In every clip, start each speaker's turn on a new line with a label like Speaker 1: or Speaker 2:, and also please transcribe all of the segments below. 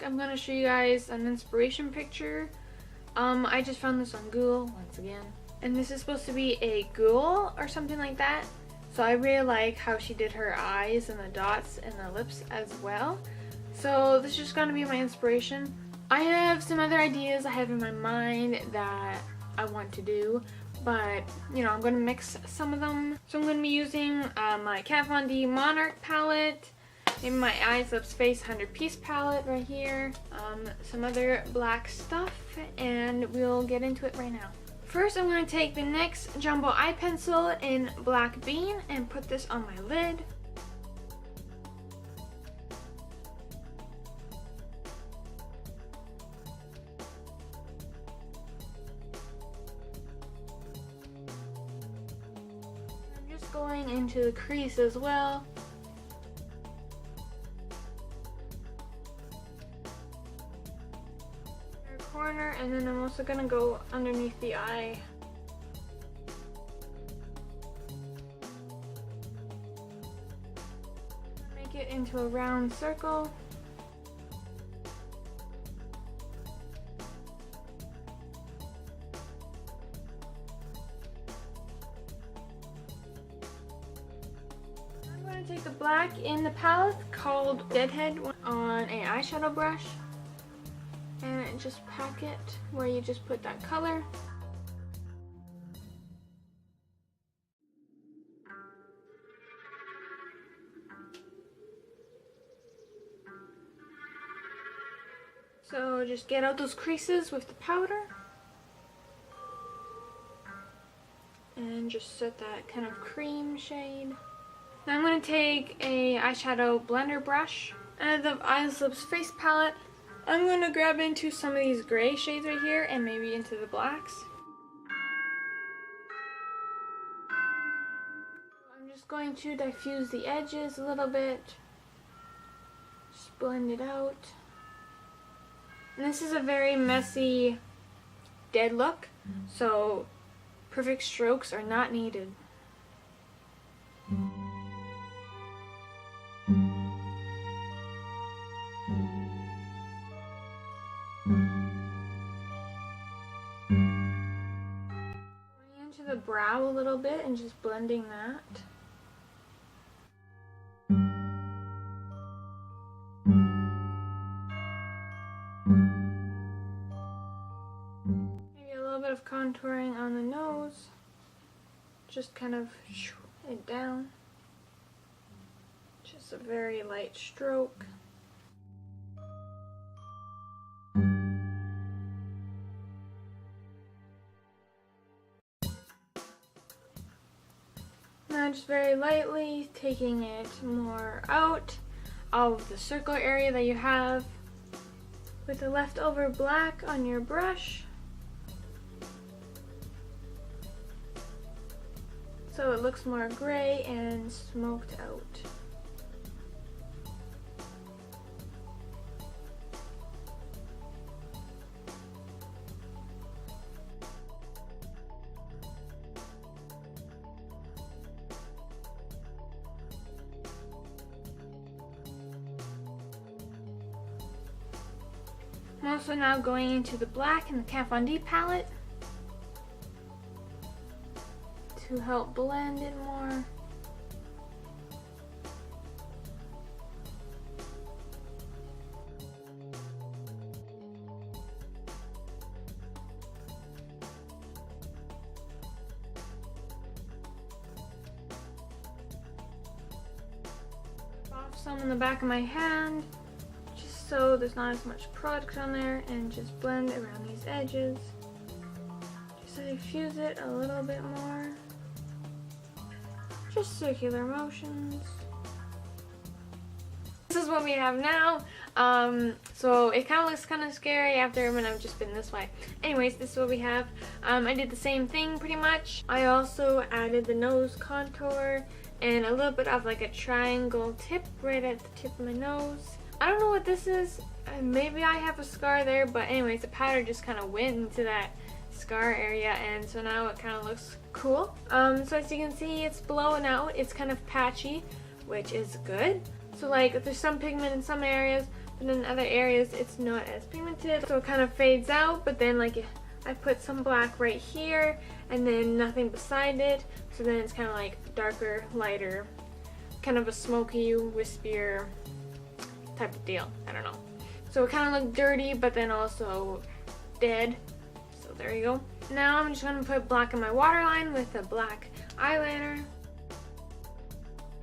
Speaker 1: I'm gonna show you guys an inspiration picture. I just found this on Ghoul once again, and this is supposed to be a ghoul or something like that. So I really like how she did her eyes and the dots and the lips as well. So this is just gonna be my inspiration. I have some other ideas I have in my mind that I want to do, but you know, I'm gonna mix some of them. So I'm gonna be using my Kat Von D Monarch palette, maybe my Eyes, Lips, Face 100-piece palette right here, some other black stuff, and we'll get into it right now. First, I'm going to take the NYX Jumbo Eye Pencil in Black Bean and put this on my lid. I'm just going into the crease as well. Corner, and then I'm also gonna go underneath the eye. Make it into a round circle. I'm going to take the black in the palette called Deadhead on an eyeshadow brush. And just pack it where you just put that color. So just get out those creases with the powder. And just set that kind of cream shade. Now I'm going to take a eyeshadow blender brush and the Eyes, Lips, Face palette. I'm going to grab into some of these gray shades right here and maybe into the blacks. I'm just going to diffuse the edges a little bit. Just blend it out. And this is a very messy, dead look, so perfect strokes are not needed. The brow a little bit and just blending that. Maybe a little bit of contouring on the nose. Just kind of it down. Just a very light stroke. Now just very lightly taking it more out of the circle area that you have with the leftover black on your brush. So it looks more gray and smoked out. I'm also now going into the black in the Kat Von D palette to help blend it more. Off some in the back of my hand, so there's not as much product on there, and just blend around these edges. Just diffuse it a little bit more. Just circular motions. This is what we have now. So it kind of looks kind of scary after when I've just been this way. Anyways, this is what we have. I did the same thing pretty much. I also added the nose contour and a little bit of like a triangle tip right at the tip of my nose. I don't know what this is. Maybe I have a scar there, but anyways, the powder just kind of went into that scar area, and so now it kind of looks cool. So as you can see, it's blowing out. It's kind of patchy, which is good. So like there's some pigment in some areas, but in other areas it's not as pigmented, so it kind of fades out. But then like I put some black right here and then nothing beside it, so then it's kind of like darker, lighter, kind of a smoky, wispier type of deal. I don't know. So it kind of looked dirty, but then also dead. So there you go. Now I'm just going to put black in my waterline with a black eyeliner.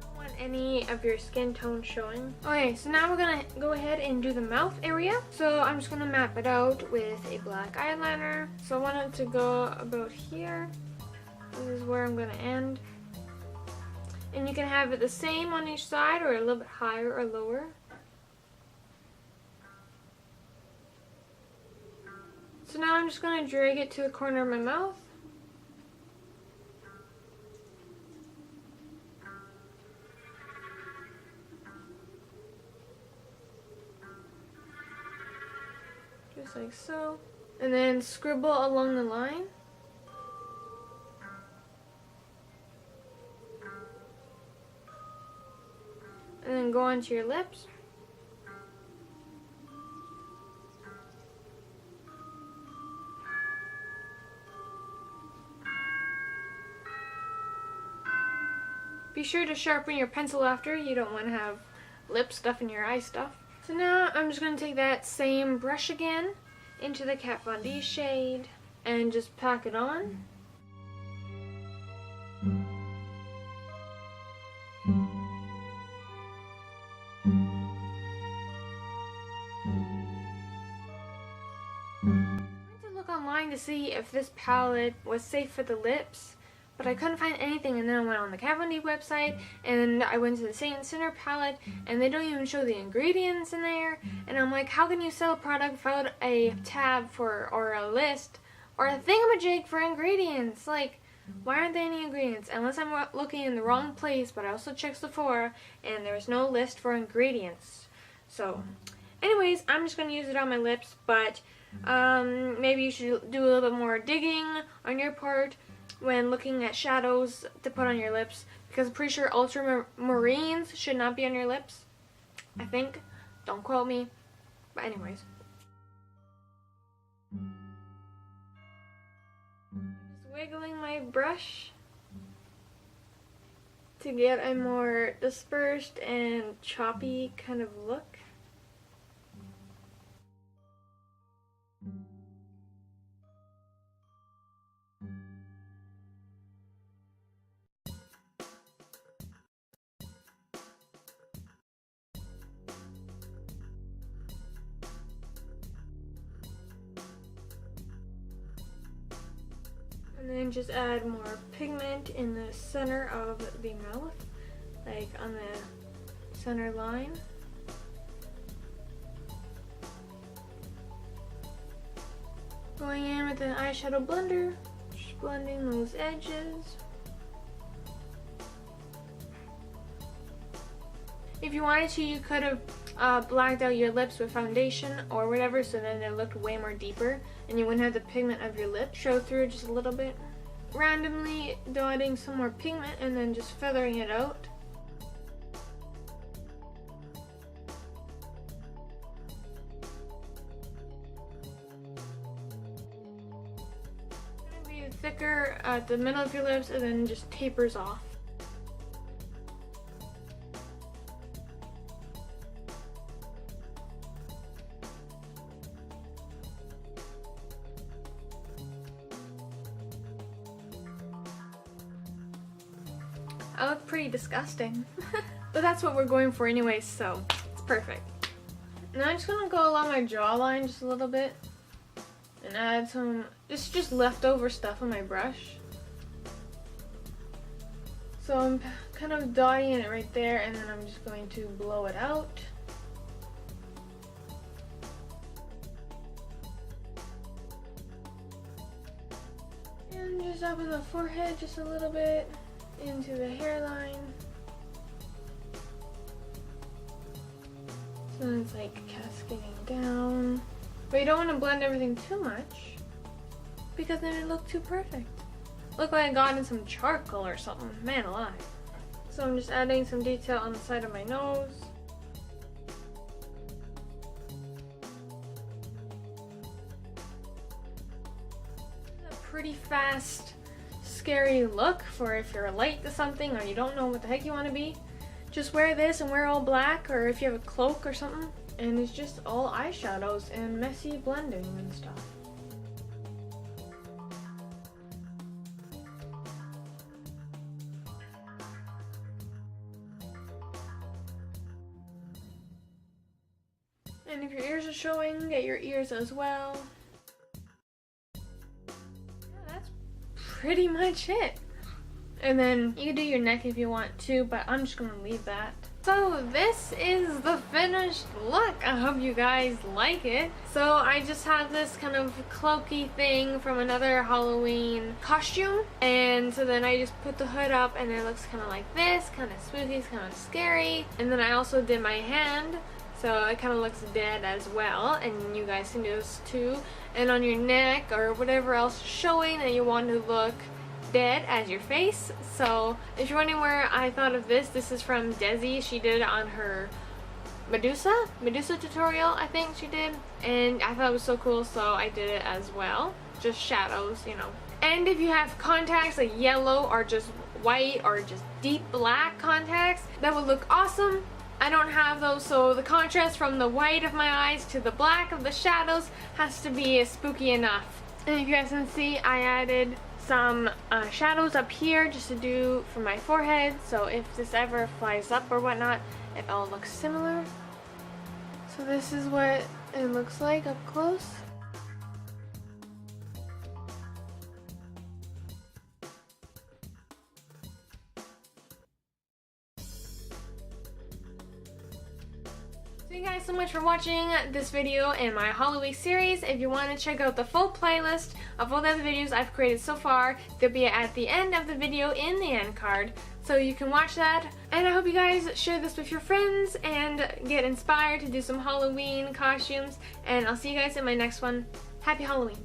Speaker 1: Don't want any of your skin tone showing. Okay, so now we're going to go ahead and do the mouth area. So I'm just going to map it out with a black eyeliner. So I want it to go about here. This is where I'm going to end. And you can have it the same on each side or a little bit higher or lower. So now I'm just going to drag it to the corner of my mouth. Just like so. And then scribble along the line. And then go onto your lips. Be sure to sharpen your pencil after. You don't want to have lip stuff in your eye stuff. So now I'm just going to take that same brush again into the Kat Von D shade and just pack it on. I went to look online to see if this palette was safe for the lips, but I couldn't find anything, and then I went on the Kat Von D website and I went to the Saint Sinner palette and they don't even show the ingredients in there, and I'm like, how can you sell a product without a tab for, or a list or a thingamajig for ingredients? Like, why aren't there any ingredients? Unless I'm looking in the wrong place. But I also checked Sephora and there was no list for ingredients. So anyways, I'm just going to use it on my lips, but maybe you should do a little bit more digging on your part when looking at shadows to put on your lips, because I'm pretty sure ultramarines should not be on your lips. I think. Don't quote me. But anyways. Just wiggling my brush to get a more dispersed and choppy kind of look. And then just add more pigment in the center of the mouth, like on the center line. Going in with an eyeshadow blender, just blending those edges. If you wanted to, you could have blacked out your lips with foundation or whatever, so then it looked way more deeper and you wouldn't have the pigment of your lip show through just a little bit. Randomly dotting some more pigment and then just feathering it out. It's going to be thicker at the middle of your lips and then just tapers off. I look pretty disgusting. But that's what we're going for anyway, so it's perfect. Now I'm just gonna go along my jawline just a little bit and add some just leftover stuff on my brush. So I'm kind of dotting it right there, and then I'm just going to blow it out. And just up in the forehead just a little bit. Into the hairline. So it's like cascading down. But you don't want to blend everything too much, because then it look too perfect. Look like I got in some charcoal or something. Man alive. So I'm just adding some detail on the side of my nose. pretty fast, scary look for if you're late to something or you don't know what the heck you want to be. Just wear this and wear all black, or if you have a cloak or something, and it's just all eyeshadows and messy blending and stuff. And if your ears are showing, get your ears as well. Yeah, that's pretty much it. And then you can do your neck if you want to, but I'm just gonna leave that. So this is the finished look. I hope you guys like it. So I just have this kind of cloaky thing from another Halloween costume, and so then I just put the hood up and it looks kind of like this, kind of spooky, kind of scary. And then I also did my hand, so it kind of looks dead as well, and you guys can do this too. And on your neck or whatever else showing that you want to look dead as your face. So if you're wondering where I thought of this, this is from Desi. She did it on her Medusa tutorial, I think she did, and I thought it was so cool, so I did it as well. Just shadows, you know. And if you have contacts like yellow or just white or just deep black contacts, that would look awesome. I don't have those, so the contrast from the white of my eyes to the black of the shadows has to be spooky enough. And if you guys can see, I added some shadows up here just to do for my forehead, so if this ever flies up or whatnot, it all looks similar. So this is what it looks like up close. Thank you guys so much for watching this video in my Halloweek series. If you want to check out the full playlist of all the other videos I've created so far, they'll be at the end of the video in the end card, so you can watch that. And I hope you guys share this with your friends and get inspired to do some Halloween costumes, and I'll see you guys in my next one. Happy Halloween!